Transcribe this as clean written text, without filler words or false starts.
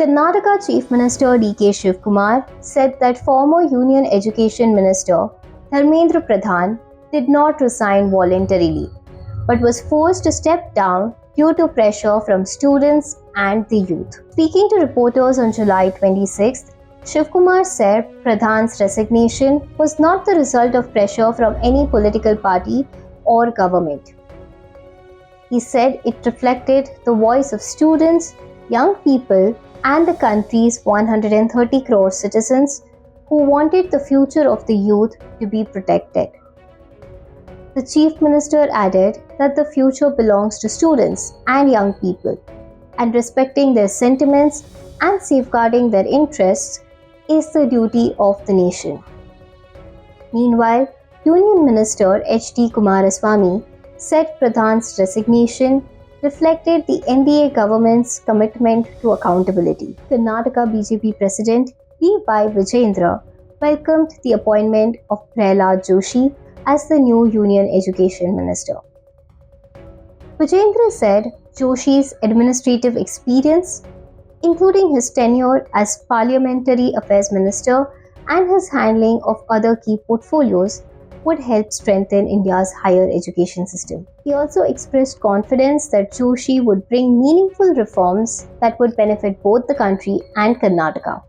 Karnataka Chief Minister D.K. Shivakumar said that former Union Education Minister Dharmendra Pradhan did not resign voluntarily, but was forced to step down due to pressure from students and the youth. Speaking to reporters on July 26th, Shivakumar said Pradhan's resignation was not the result of pressure from any political party or government. He said it reflected the voice of students, young people, and the country's 130 crore citizens who wanted the future of the youth to be protected. The Chief Minister added that the future belongs to students and young people, and respecting their sentiments and safeguarding their interests is the duty of the nation. Meanwhile, Union Minister H.D. Kumaraswamy said Pradhan's resignation reflected the NDA government's commitment to accountability. Karnataka BJP President BY Vijayendra welcomed the appointment of Prahlad Joshi as the new Union Education Minister. Vijayendra said Joshi's administrative experience, including his tenure as Parliamentary Affairs Minister and his handling of other key portfolios, would help strengthen India's higher education system. He also expressed confidence that Joshi would bring meaningful reforms that would benefit both the country and Karnataka.